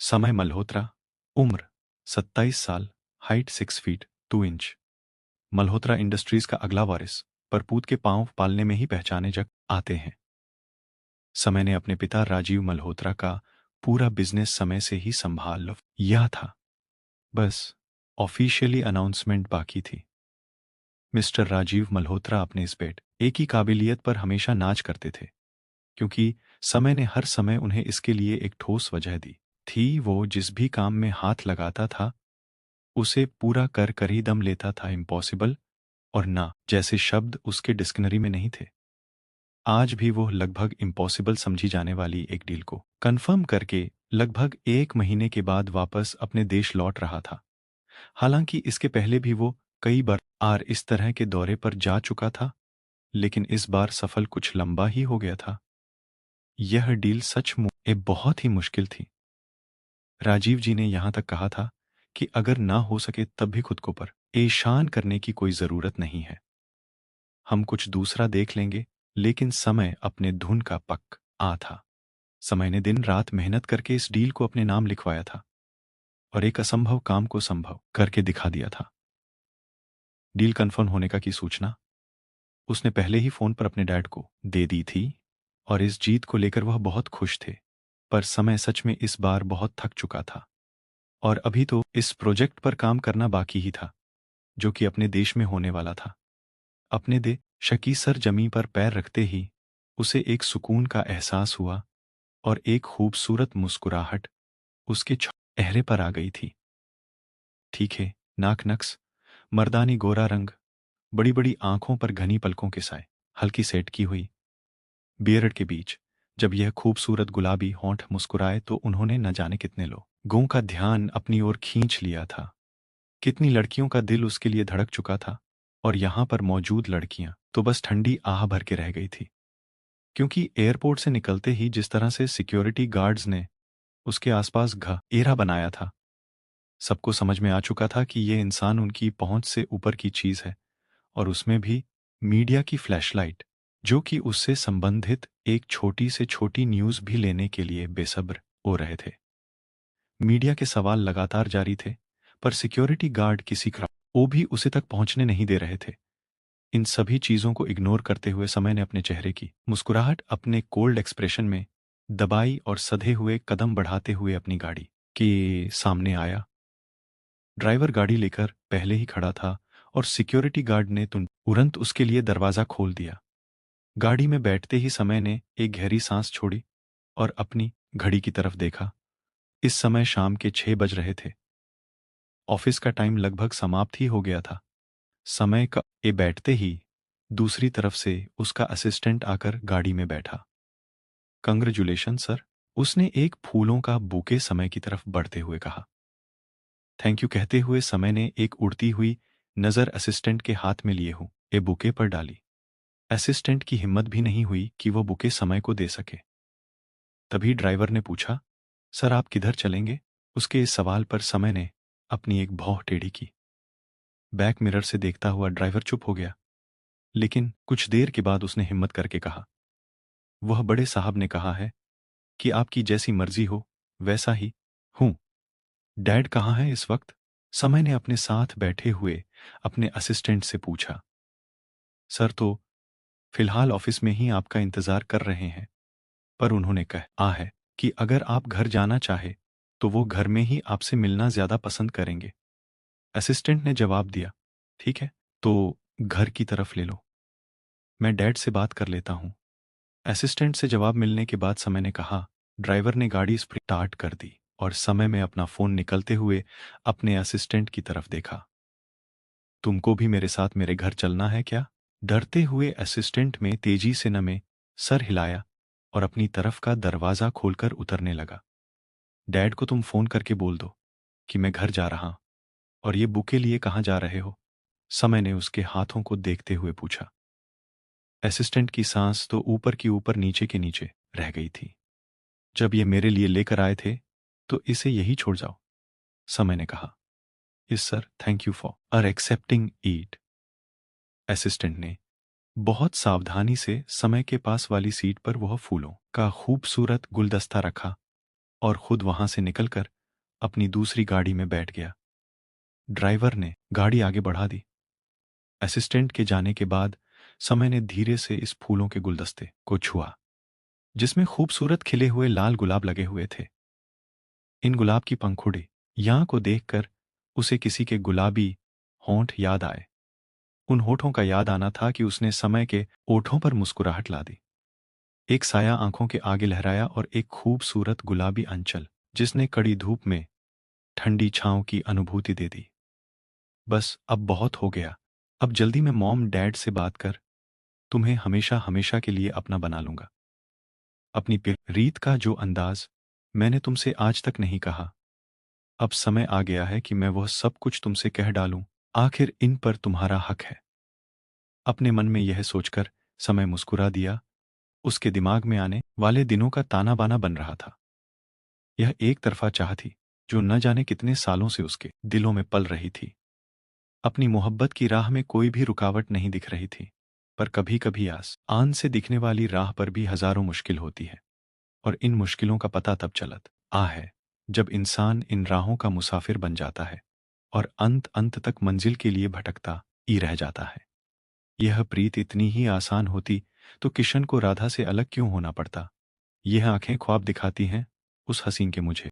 समय मल्होत्रा, उम्र 27 साल, height 6 feet 2 inch. Malhotra industries का अगला वारिस, परपूत के पांव पालने में ही पहचाने जग आते हैं। समय ने अपने पिता राजीव मल्होत्रा का पूरा बिजनेस समय से ही संभाल लिया था। बस ऑफिशियली अनाउंसमेंट बाकी थी। मिस्टर राजीव मल्होत्रा अपने इस बेट एक ही काबिलियत पर हमेशा नाज करते थे, क्योंकि समय ने हर समय उन्हें इसके लिए एक ठोस वजह दी थी। वो जिस भी काम में हाथ लगाता था उसे पूरा कर कर ही दम लेता था। इम्पॉसिबल और ना जैसे शब्द उसके डिक्शनरी में नहीं थे। आज भी वो लगभग इम्पॉसिबल समझी जाने वाली एक डील को कंफर्म करके लगभग 1 महीने के बाद वापस अपने देश लौट रहा था। हालांकि इसके पहले भी वो कई बार इस तरह के दौरे पर जा चुका था, लेकिन इस बार सफल कुछ लंबा ही हो गया था। यह डील सचमुच बहुत ही मुश्किल थी। राजीव जी ने यहां तक कहा था कि अगर ना हो सके तब भी खुद को परेशान करने की कोई जरूरत नहीं है। हम कुछ दूसरा देख लेंगे। लेकिन समय अपने धुन का पक्का था। समय ने दिन रात मेहनत करके इस डील को अपने नाम लिखवाया था और एक असंभव काम को संभव करके दिखा दिया था। डील कंफर्म होने का की सूचना उसने पहले ही फोन पर अपने डैड को दे दी थी और इस जीत को लेकर वह बहुत खुश थे। पर समय सच में इस बार बहुत थक चुका था और अभी तो इस प्रोजेक्ट पर काम करना बाकी ही था, जो कि अपने देश में होने वाला था। अपने देश की सरजमी पर पैर रखते ही उसे एक सुकून का एहसास हुआ और एक खूबसूरत मुस्कुराहट उसके चेहरे पर आ गई थी। ठीक है, नाक नक्स, मर्दानी गोरा रंग, बड़ी बड़ी आंखों पर घनी पलकों के साए, हल्की सेट की हुई बियर्ड के बीच जब यह खूबसूरत गुलाबी होंठ मुस्कुराए तो उन्होंने न जाने कितने लोगों का ध्यान अपनी ओर खींच लिया था। कितनी लड़कियों का दिल उसके लिए धड़क चुका था और यहां पर मौजूद लड़कियां तो बस ठंडी आह भर के रह गई थी, क्योंकि एयरपोर्ट से निकलते ही जिस तरह से सिक्योरिटी गार्ड्स ने उसके आसपास घेरा बनाया था, सबको समझ में आ चुका था कि ये इंसान उनकी पहुंच से ऊपर की चीज है। और उसमें भी मीडिया की फ्लैशलाइट, जो कि उससे संबंधित एक छोटी से छोटी न्यूज भी लेने के लिए बेसब्र हो रहे थे। मीडिया के सवाल लगातार जारी थे, पर सिक्योरिटी गार्ड किसी वो भी उसे तक पहुंचने नहीं दे रहे थे। इन सभी चीजों को इग्नोर करते हुए समय ने अपने चेहरे की मुस्कुराहट अपने कोल्ड एक्सप्रेशन में दबाई और सधे हुए कदम बढ़ाते हुए अपनी गाड़ी के सामने आया। ड्राइवर गाड़ी लेकर पहले ही खड़ा था और सिक्योरिटी गार्ड ने तुरंत उसके लिए दरवाजा खोल दिया। गाड़ी में बैठते ही समय ने एक गहरी सांस छोड़ी और अपनी घड़ी की तरफ देखा। इस समय शाम के 6 बज रहे थे। ऑफिस का टाइम लगभग समाप्त ही हो गया था। समय का ए बैठते ही दूसरी तरफ से उसका असिस्टेंट आकर गाड़ी में बैठा। कंग्रेचुलेशन सर, उसने एक फूलों का बुके समय की तरफ बढ़ते हुए कहा। थैंक यू कहते हुए समय ने एक उड़ती हुई नजर असिस्टेंट के हाथ में लिए ए बुके पर डाली। असिस्टेंट की हिम्मत भी नहीं हुई कि वो बुके समय को दे सके। तभी ड्राइवर ने पूछा, सर आप किधर चलेंगे? उसके इस सवाल पर समय ने अपनी एक भौं टेढ़ी की। बैक मिरर से देखता हुआ ड्राइवर चुप हो गया, लेकिन कुछ देर के बाद उसने हिम्मत करके कहा, वह बड़े साहब ने कहा है कि आपकी जैसी मर्जी हो वैसा ही हूं। डैड कहाँ है इस वक्त? समय ने अपने साथ बैठे हुए अपने असिस्टेंट से पूछा। सर तो फिलहाल ऑफिस में ही आपका इंतजार कर रहे हैं, पर उन्होंने कहा है कि अगर आप घर जाना चाहे तो वो घर में ही आपसे मिलना ज्यादा पसंद करेंगे। असिस्टेंट ने जवाब दिया, ठीक है, तो घर की तरफ ले लो, मैं डैड से बात कर लेता हूं। असिस्टेंट से जवाब मिलने के बाद समय ने कहा। ड्राइवर ने गाड़ी स्टार्ट कर दी और समय में अपना फोन निकलते हुए अपने असिस्टेंट की तरफ देखा। तुमको भी मेरे साथ मेरे घर चलना है क्या? डरते हुए असिस्टेंट में तेजी से न में सर हिलाया और अपनी तरफ का दरवाजा खोलकर उतरने लगा। डैड को तुम फोन करके बोल दो कि मैं घर जा रहा हूं। और ये बुके लिए कहाँ जा रहे हो? समय ने उसके हाथों को देखते हुए पूछा। असिस्टेंट की सांस तो ऊपर की ऊपर नीचे के नीचे रह गई थी। जब ये मेरे लिए लेकर आए थे तो इसे यही छोड़ जाओ, समय ने कहा। Yes sir, thank you for accepting it. Assistant ने बहुत सावधानी से समय के पास वाली सीट पर वह फूलों का खूबसूरत गुलदस्ता रखा और खुद वहां से निकलकर अपनी दूसरी गाड़ी में बैठ गया। ड्राइवर ने गाड़ी आगे बढ़ा दी। असिस्टेंट के जाने के बाद समय ने धीरे से इस फूलों के गुलदस्ते को छुआ, जिसमें खूबसूरत खिले हुए लाल गुलाब लगे हुए थे। इन गुलाब की पंखुड़ी यहाँ को देखकर उसे किसी के गुलाबी होंठ याद आए। उन होठों का याद आना था कि उसने समय के ओठों पर मुस्कुराहट ला दी। एक साया आंखों के आगे लहराया और एक खूबसूरत गुलाबी अंचल, जिसने कड़ी धूप में ठंडी छांव की अनुभूति दे दी। बस अब बहुत हो गया। अब जल्दी मैं मॉम डैड से बात कर तुम्हें हमेशा हमेशा के लिए अपना बना लूंगा। अपनी रीत का जो अंदाज मैंने तुमसे आज तक नहीं कहा, अब समय आ गया है कि मैं वह सब कुछ तुमसे कह डालूं। आखिर इन पर तुम्हारा हक है। अपने मन में यह सोचकर समय मुस्कुरा दिया। उसके दिमाग में आने वाले दिनों का ताना बाना बन रहा था। यह एक तरफा चाह थी जो न जाने कितने सालों से उसके दिलों में पल रही थी। अपनी मोहब्बत की राह में कोई भी रुकावट नहीं दिख रही थी, पर कभी कभी आन से दिखने वाली राह पर भी हजारों मुश्किल होती है। और इन मुश्किलों का पता तब चलत है जब इंसान इन राहों का मुसाफिर बन जाता है और अंत अंत तक मंजिल के लिए भटकता ही रह जाता है। यह प्रीत इतनी ही आसान होती तो किशन को राधा से अलग क्यों होना पड़ता। यह आंखें ख्वाब दिखाती हैं उस हसीन के मुझे।